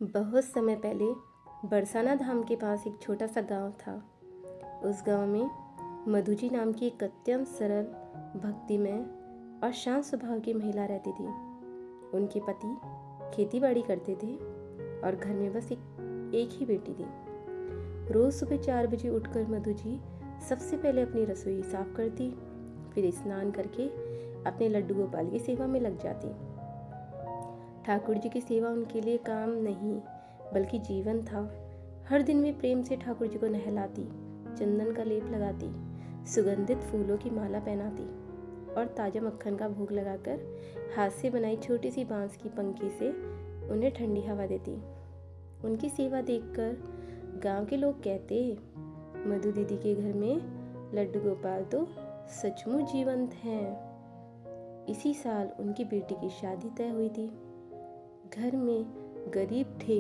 बहुत समय पहले बरसाना धाम के पास एक छोटा सा गांव था। उस गांव में मधुजी नाम की एक अत्यंत सरल, भक्तिमय और शांत स्वभाव की महिला रहती थी। उनके पति खेती बाड़ी करते थे और घर में बस एक ही बेटी थी। रोज सुबह 4 बजे उठकर मधुजी सबसे पहले अपनी रसोई साफ करती, फिर स्नान करके अपने लड्डू गोपाल की सेवा में लग जाती। ठाकुर जी की सेवा उनके लिए काम नहीं बल्कि जीवन था। हर दिन वे प्रेम से ठाकुर जी को नहलाती, चंदन का लेप लगाती, सुगंधित फूलों की माला पहनाती और ताजा मक्खन का भोग लगाकर हाथ से बनाई छोटी सी बांस की पंखी से उन्हें ठंडी हवा देती। उनकी सेवा देखकर गांव के लोग कहते, मधु दीदी के घर में लड्डू गोपाल तो सचमुच जीवंत हैं। इसी साल उनकी बेटी की शादी तय हुई थी। घर में गरीब थे,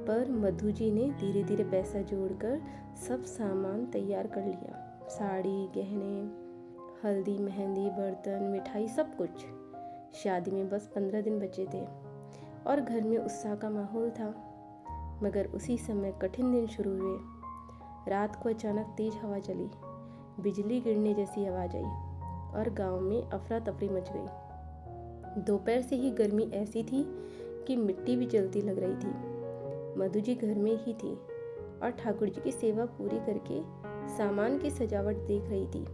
पर मधु जी ने धीरे धीरे पैसा जोड़कर सब सामान तैयार कर लिया। साड़ी, गहने, हल्दी, मेहंदी, बर्तन, मिठाई, सब कुछ। शादी में बस 15 दिन बचे थे और घर में उत्साह का माहौल था। मगर उसी समय कठिन दिन शुरू हुए। रात को अचानक तेज हवा चली, बिजली गिरने जैसी आवाज आई और गांव में अफरा तफरी मच गई। दोपहर से ही गर्मी ऐसी थी कि मिट्टी भी जलती लग रही थी। मधु जी घर में ही थी और ठाकुर जी की सेवा पूरी करके सामान की सजावट देख रही थी।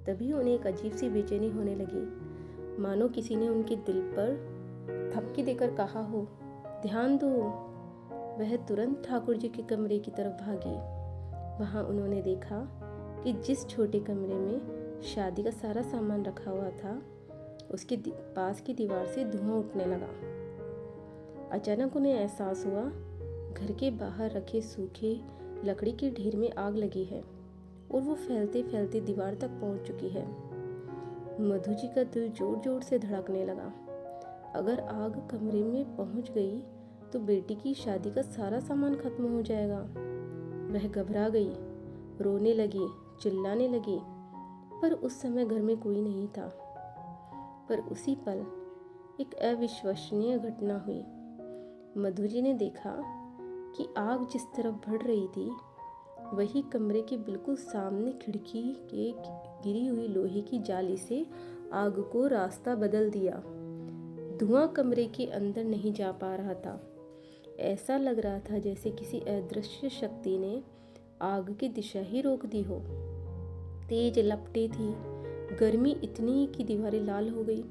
तभी उन्हें एक अजीब सी बेचैनी होने लगी, मानो किसी ने उनके दिल पर थपकी देकर कहा हो, ध्यान दो। वह तुरंत ठाकुर जी के कमरे की तरफ भागी। वहां उन्होंने देखा कि जिस छोटे कमरे में शादी का सारा सामान रखा हुआ था, उसके पास की दीवार से धुआं उठने लगा। अचानक उन्हें एहसास हुआ, घर के बाहर रखे सूखे लकड़ी के ढेर में आग लगी है और वो फैलते फैलते दीवार तक पहुंच चुकी है। मधु जी का दिल जोर जोर से धड़कने लगा। अगर आग कमरे में पहुंच गई तो बेटी की शादी का सारा सामान खत्म हो जाएगा। वह घबरा गई, रोने लगी, चिल्लाने लगी, पर उस समय घर में कोई नहीं था। पर उसी पल एक अविश्वसनीय घटना हुई। मधु जी ने देखा कि आग जिस तरफ बढ़ रही थी, वही कमरे के बिल्कुल सामने खिड़की के गिरी हुई लोहे की जाली से आग को रास्ता बदल दिया। धुआं कमरे के अंदर नहीं जा पा रहा था। ऐसा लग रहा था जैसे किसी अदृश्य शक्ति ने आग की दिशा ही रोक दी हो। तेज लपटें थी, गर्मी इतनी कि दीवारें लाल हो गई,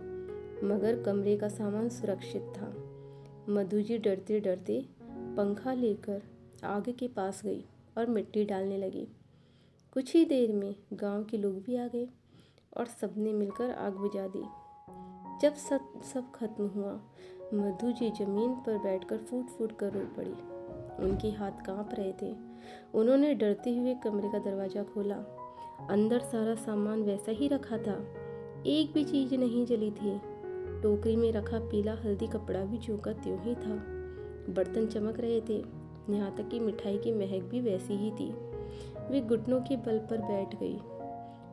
मगर कमरे का सामान सुरक्षित था। मधु जी डरते डरते पंखा लेकर आग के पास गई और मिट्टी डालने लगी। कुछ ही देर में गांव के लोग भी आ गए और सबने मिलकर आग बुझा दी। जब सब खत्म हुआ, मधु जी जमीन पर बैठकर फूट फूट कर रो पड़ी। उनके हाथ कांप रहे थे। उन्होंने डरते हुए कमरे का दरवाजा खोला। अंदर सारा सामान वैसा ही रखा था, एक भी चीज नहीं जली थी। टोकरी में रखा पीला हल्दी कपड़ा भी ज्यों का त्यों ही था। बर्तन चमक रहे थे, यहाँ तक कि मिठाई की महक भी वैसी ही थी। वे घुटनों के बल पर बैठ गई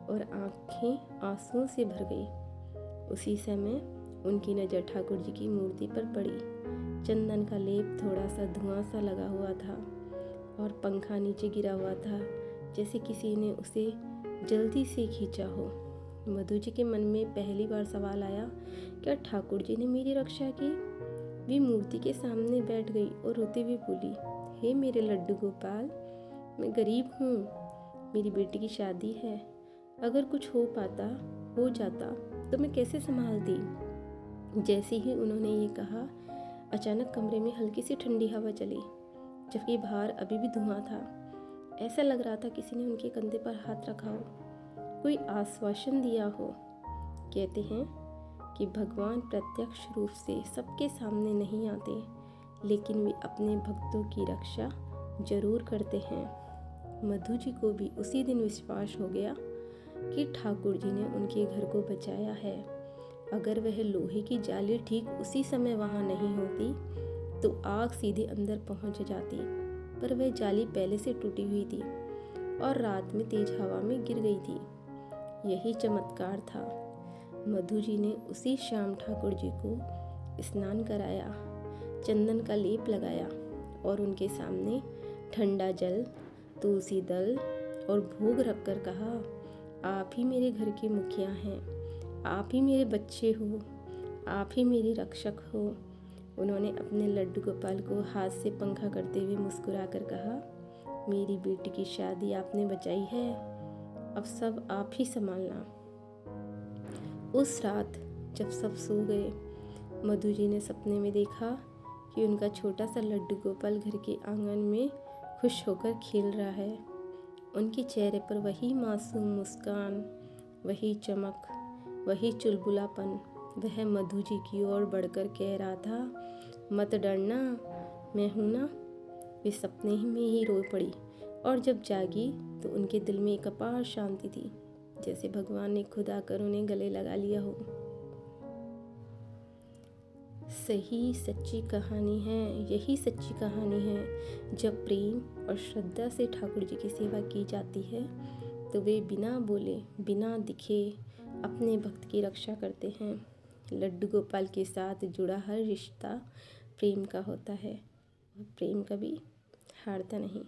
और आंखें आंसुओं से भर गई। उसी समय उनकी नज़र ठाकुर जी की मूर्ति पर पड़ी। चंदन का लेप थोड़ा सा धुआं सा लगा हुआ था और पंखा नीचे गिरा हुआ था, जैसे किसी ने उसे जल्दी से खींचा हो। मधु जी के मन में पहली बार सवाल आया, क्या ठाकुर जी ने मेरी रक्षा की? वे मूर्ति के सामने बैठ गई और रोते हुए बोली, हे मेरे लड्डू गोपाल, मैं गरीब हूँ, मेरी बेटी की शादी है। अगर कुछ हो जाता तो मैं कैसे संभालती? जैसे ही उन्होंने ये कहा, अचानक कमरे में हल्की सी ठंडी हवा चली, जबकि बाहर अभी भी धुआं था। ऐसा लग रहा था किसी ने उनके कंधे पर हाथ रखा हो, कोई आश्वासन दिया हो। कहते हैं कि भगवान प्रत्यक्ष रूप से सबके सामने नहीं आते, लेकिन वे अपने भक्तों की रक्षा जरूर करते हैं। मधु जी को भी उसी दिन विश्वास हो गया कि ठाकुर जी ने उनके घर को बचाया है। अगर वह लोहे की जाली ठीक उसी समय वहां नहीं होती तो आग सीधे अंदर पहुंच जाती, पर वह जाली पहले से टूटी हुई थी और रात में तेज हवा में गिर गई थी। यही चमत्कार था। मधु जी ने उसी शाम ठाकुर जी को स्नान कराया, चंदन का लेप लगाया और उनके सामने ठंडा जल, तुलसी दल और भोग रखकर कहा, आप ही मेरे घर के मुखिया हैं, आप ही मेरे बच्चे हो, आप ही मेरे रक्षक हो। उन्होंने अपने लड्डू गोपाल को हाथ से पंखा करते हुए मुस्कुरा कर कहा, मेरी बेटी की शादी आपने बचाई है, अब सब आप ही संभालना। उस रात जब सब सो गए, मधु जी ने सपने में देखा कि उनका छोटा सा लड्डू गोपाल घर के आंगन में खुश होकर खेल रहा है। उनके चेहरे पर वही मासूम मुस्कान, वही चमक, वही चुलबुलापन। वह मधु जी की ओर बढ़कर कह रहा था, मत डरना, मैं हूँ ना। वे सपने ही में ही रो पड़ी और जब जागी तो उनके दिल में एक अपार शांति थी, जैसे भगवान ने खुद आकर उन्हें गले लगा लिया हो। सही सच्ची कहानी है, यही सच्ची कहानी है। जब प्रेम और श्रद्धा से ठाकुर जी की सेवा की जाती है तो वे बिना बोले, बिना दिखे अपने भक्त की रक्षा करते हैं। लड्डू गोपाल के साथ जुड़ा हर रिश्ता प्रेम का होता है और प्रेम कभी हारता नहीं।